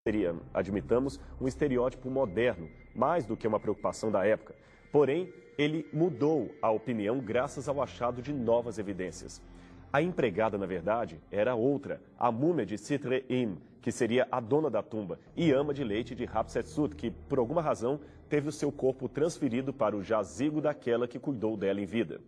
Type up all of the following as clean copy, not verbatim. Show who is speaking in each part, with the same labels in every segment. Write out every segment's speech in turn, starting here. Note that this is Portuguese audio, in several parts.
Speaker 1: seria, admitamos, um estereótipo moderno, mais do que uma preocupação da época. Porém, ele mudou a opinião graças ao achado de novas evidências. A empregada, na verdade, era outra, a múmia de Sitre-Im, que seria a dona da tumba e ama de leite de Hatshepsut, que, por alguma razão, teve o seu corpo transferido para o jazigo daquela que cuidou dela em vida.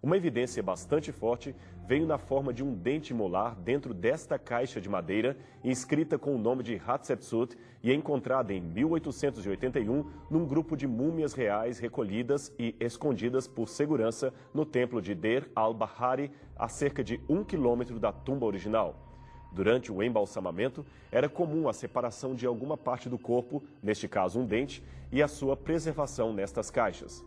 Speaker 1: Uma evidência bastante forte veio na forma de um dente molar dentro desta caixa de madeira, inscrita com o nome de Hatshepsut e encontrada em 1881 num grupo de múmias reais recolhidas e escondidas por segurança no templo de Deir al-Bahari, a cerca de 1 quilômetro da tumba original. Durante o embalsamamento, era comum a separação de alguma parte do corpo, neste caso um dente, e a sua preservação nestas caixas.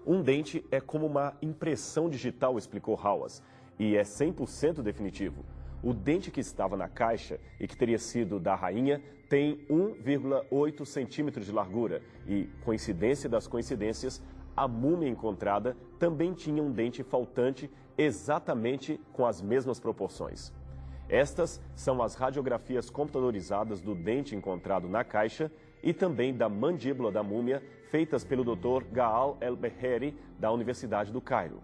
Speaker 1: Um dente é como uma impressão digital, explicou Hawass, e é 100% definitivo. O dente que estava na caixa e que teria sido da rainha tem 1,8 centímetros de largura e, coincidência das coincidências, a múmia encontrada também tinha um dente faltante exatamente com as mesmas proporções. Estas são as radiografias computadorizadas do dente encontrado na caixa e também da mandíbula da múmia, feitas pelo Dr. Gaal El-Beheri, da Universidade do Cairo.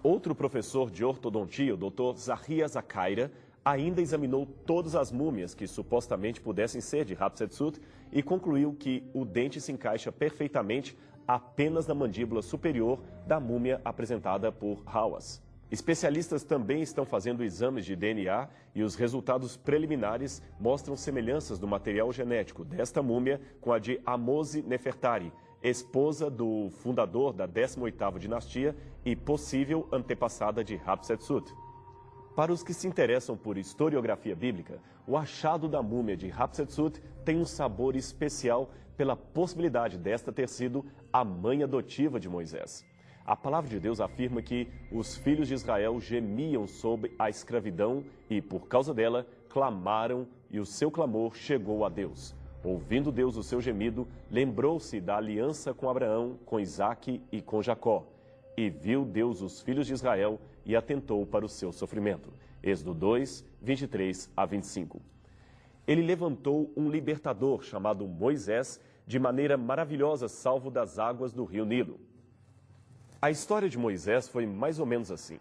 Speaker 1: Outro professor de ortodontia, o Dr. Zahia Zakaira, ainda examinou todas as múmias que supostamente pudessem ser de Hatshepsut e concluiu que o dente se encaixa perfeitamente apenas na mandíbula superior da múmia apresentada por Hawass. Especialistas também estão fazendo exames de DNA e os resultados preliminares mostram semelhanças do material genético desta múmia com a de Ahmose Nefertari, esposa do fundador da 18ª dinastia e possível antepassada de Hatshepsut. Para os que se interessam por historiografia bíblica, o achado da múmia de Hatshepsut tem um sabor especial pela possibilidade desta ter sido a mãe adotiva de Moisés. A palavra de Deus afirma que os filhos de Israel gemiam sob a escravidão e, por causa dela, clamaram e o seu clamor chegou a Deus. Ouvindo Deus o seu gemido, lembrou-se da aliança com Abraão, com Isaque e com Jacó. E viu Deus os filhos de Israel e atentou para o seu sofrimento. Êxodo 2, 23 a 25. Ele levantou um libertador chamado Moisés de maneira maravilhosa, salvo das águas do rio Nilo. A história de Moisés foi mais ou menos assim.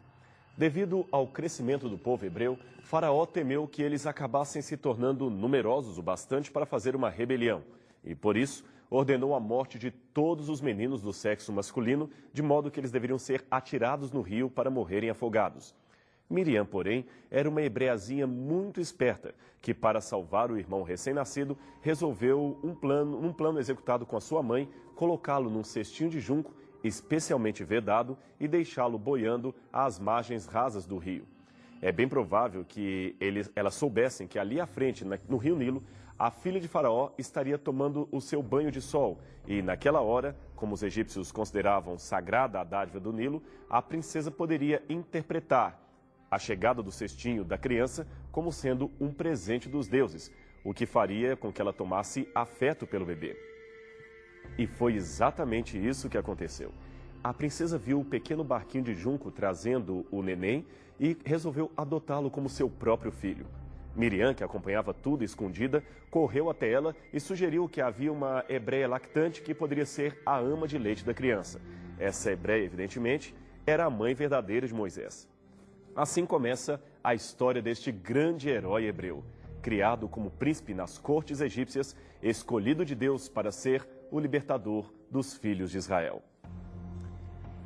Speaker 1: Devido ao crescimento do povo hebreu, Faraó temeu que eles acabassem se tornando numerosos o bastante para fazer uma rebelião. E, por isso, ordenou a morte de todos os meninos do sexo masculino, de modo que eles deveriam ser atirados no rio para morrerem afogados. Miriam, porém, era uma hebreazinha muito esperta, que, para salvar o irmão recém-nascido, resolveu um plano executado com a sua mãe, colocá-lo num cestinho de junco especialmente vedado e deixá-lo boiando às margens rasas do rio. É bem provável que elas soubessem que ali à frente, no rio Nilo, a filha de Faraó estaria tomando o seu banho de sol e, naquela hora, como os egípcios consideravam sagrada a dádiva do Nilo, a princesa poderia interpretar a chegada do cestinho da criança como sendo um presente dos deuses, o que faria com que ela tomasse afeto pelo bebê. E foi exatamente isso que aconteceu. A princesa viu o pequeno barquinho de junco trazendo o neném e resolveu adotá-lo como seu próprio filho. Miriam, que acompanhava tudo escondida, correu até ela e sugeriu que havia uma hebreia lactante que poderia ser a ama de leite da criança. Essa hebreia, evidentemente, era a mãe verdadeira de Moisés. Assim começa a história deste grande herói hebreu, criado como príncipe nas cortes egípcias, escolhido de Deus para ser o libertador dos filhos de Israel.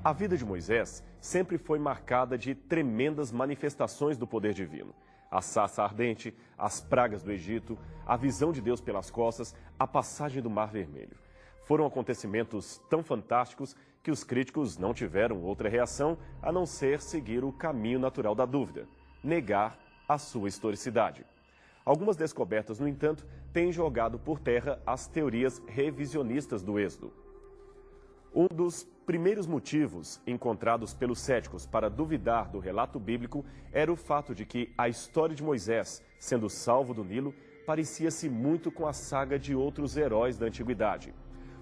Speaker 1: A vida de Moisés sempre foi marcada de tremendas manifestações do poder divino. A sarça ardente, as pragas do Egito, a visão de Deus pelas costas, a passagem do Mar Vermelho. Foram acontecimentos tão fantásticos que os críticos não tiveram outra reação a não ser seguir o caminho natural da dúvida, negar a sua historicidade. Algumas descobertas, no entanto, têm jogado por terra as teorias revisionistas do Êxodo. Um dos primeiros motivos encontrados pelos céticos para duvidar do relato bíblico era o fato de que a história de Moisés, sendo salvo do Nilo, parecia-se muito com a saga de outros heróis da antiguidade.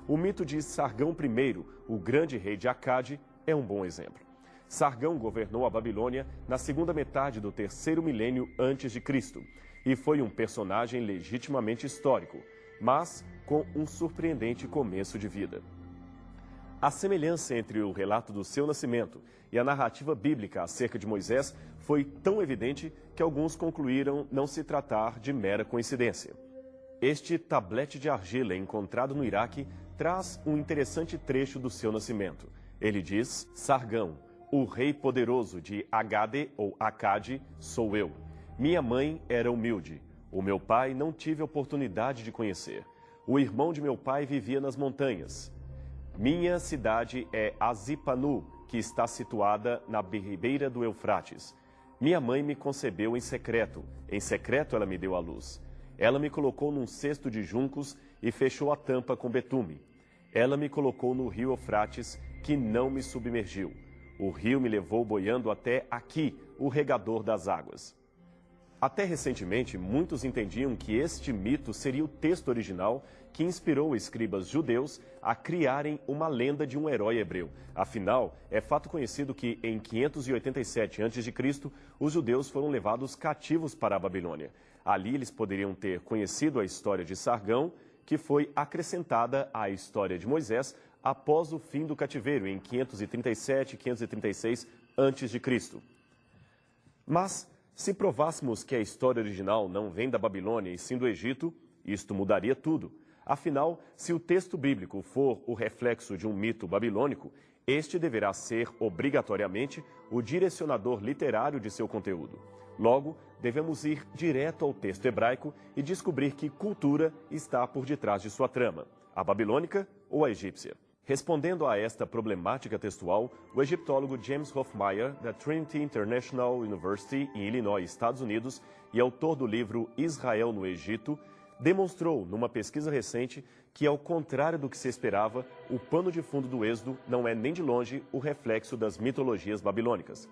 Speaker 1: O mito de Sargão I, o grande rei de Acade, é um bom exemplo. Sargão governou a Babilônia na segunda metade do terceiro milênio antes de Cristo. e foi um personagem legitimamente histórico, mas com um surpreendente começo de vida. A semelhança entre o relato do seu nascimento e a narrativa bíblica acerca de Moisés foi tão evidente que alguns concluíram não se tratar de mera coincidência. Este tablete de argila encontrado no Iraque traz um interessante trecho do seu nascimento. Ele diz: Sargão, o rei poderoso de Agade ou Acade sou eu. Minha mãe era humilde. O meu pai não tive oportunidade de conhecer. O irmão de meu pai vivia nas montanhas. Minha cidade é Azipanu, que está situada na ribeira do Eufrates. Minha mãe me concebeu em secreto ela me deu à luz. Ela me colocou num cesto de juncos e fechou a tampa com betume. Ela me colocou no rio Eufrates, que não me submergiu. O rio me levou boiando até aqui, o regador das águas. Até recentemente, muitos entendiam que este mito seria o texto original que inspirou escribas judeus a criarem uma lenda de um herói hebreu. Afinal, é fato conhecido que em 587 a.C., os judeus foram levados cativos para a Babilônia. Ali eles poderiam ter conhecido a história de Sargão, que foi acrescentada à história de Moisés após o fim do cativeiro, em 537 e 536 a.C. Mas, se provássemos que a história original não vem da Babilônia e sim do Egito, isto mudaria tudo. Afinal, se o texto bíblico for o reflexo de um mito babilônico, este deverá ser, obrigatoriamente, o direcionador literário de seu conteúdo. Logo, devemos ir direto ao texto hebraico e descobrir que cultura está por detrás de sua trama, a babilônica ou a egípcia. Respondendo a esta problemática textual, o egiptólogo James Hofmeyr, da Trinity International University, em Illinois, Estados Unidos, e autor do livro Israel no Egito, demonstrou, numa pesquisa recente, que, ao contrário do que se esperava, o pano de fundo do Êxodo não é nem de longe o reflexo das mitologias babilônicas.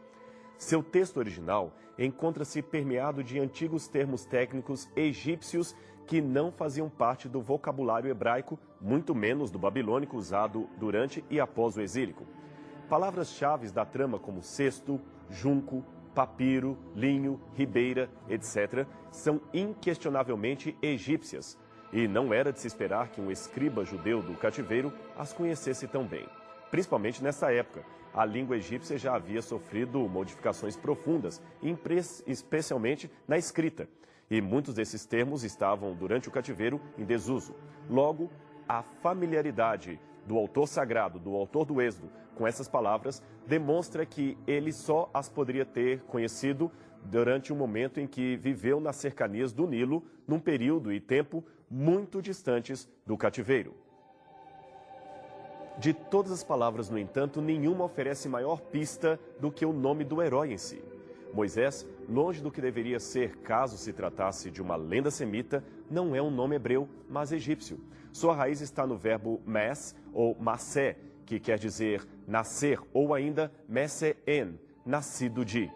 Speaker 1: Seu texto original encontra-se permeado de antigos termos técnicos egípcios que não faziam parte do vocabulário hebraico, muito menos do babilônico usado durante e após o exílico. Palavras-chave da trama como cesto, junco, papiro, linho, ribeira, etc., são inquestionavelmente egípcias, e não era de se esperar que um escriba judeu do cativeiro as conhecesse tão bem. Principalmente nessa época, a língua egípcia já havia sofrido modificações profundas, especialmente na escrita, e muitos desses termos estavam, durante o cativeiro, em desuso. Logo, a familiaridade do autor sagrado, do autor do Êxodo, com essas palavras, demonstra que ele só as poderia ter conhecido durante um momento em que viveu nas cercanias do Nilo, num período e tempo muito distantes do cativeiro. De todas as palavras, no entanto, nenhuma oferece maior pista do que o nome do herói em si. Moisés, longe do que deveria ser caso se tratasse de uma lenda semita, não é um nome hebreu, mas egípcio. Sua raiz está no verbo mes ou masé, que quer dizer nascer, ou ainda meseen, nascido de.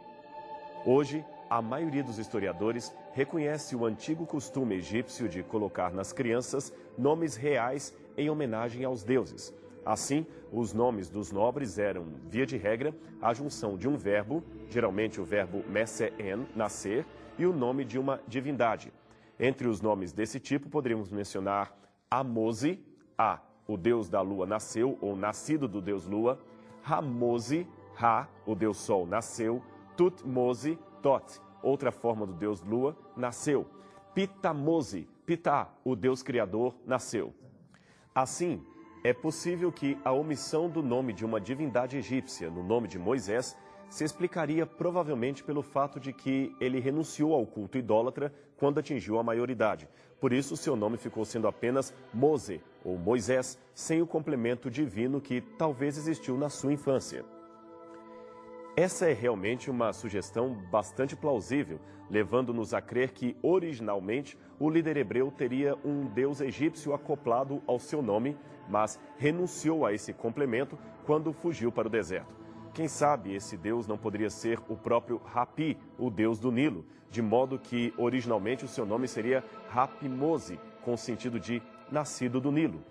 Speaker 1: Hoje, a maioria dos historiadores reconhece o antigo costume egípcio de colocar nas crianças nomes reais em homenagem aos deuses. Assim, os nomes dos nobres eram, via de regra, a junção de um verbo, geralmente o verbo meseen, nascer, e o nome de uma divindade. Entre os nomes desse tipo, poderíamos mencionar Amose, o deus da lua nasceu, ou nascido do deus lua; Ramose, o deus sol nasceu; Tutmose, Tot, outra forma do deus lua, nasceu; Pitamose, Pitá, o deus criador, nasceu. Assim, é possível que a omissão do nome de uma divindade egípcia no nome de Moisés se explicaria provavelmente pelo fato de que ele renunciou ao culto idólatra quando atingiu a maioridade. Por isso, seu nome ficou sendo apenas Mose, ou Moisés, sem o complemento divino que talvez existiu na sua infância. Essa é realmente uma sugestão bastante plausível, levando-nos a crer que, originalmente, o líder hebreu teria um deus egípcio acoplado ao seu nome, mas renunciou a esse complemento quando fugiu para o deserto. Quem sabe esse deus não poderia ser o próprio Rapi, o deus do Nilo, de modo que, originalmente, o seu nome seria Rapimose, com o sentido de nascido do Nilo.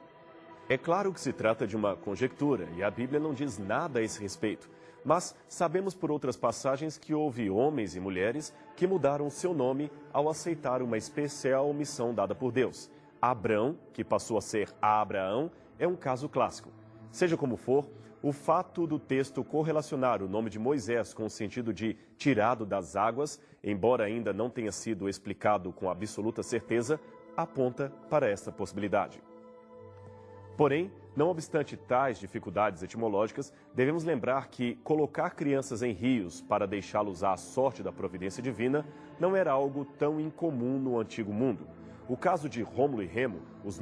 Speaker 1: É claro que se trata de uma conjectura, e a Bíblia não diz nada a esse respeito. Mas sabemos por outras passagens que houve homens e mulheres que mudaram seu nome ao aceitar uma especial missão dada por Deus. Abrão, que passou a ser Abraão, é um caso clássico. Seja como for, o fato do texto correlacionar o nome de Moisés com o sentido de tirado das águas, embora ainda não tenha sido explicado com absoluta certeza, aponta para esta possibilidade. Porém, não obstante tais dificuldades etimológicas, devemos lembrar que colocar crianças em rios para deixá-los à sorte da providência divina não era algo tão incomum no Antigo Mundo. O caso de Rômulo e Remo, os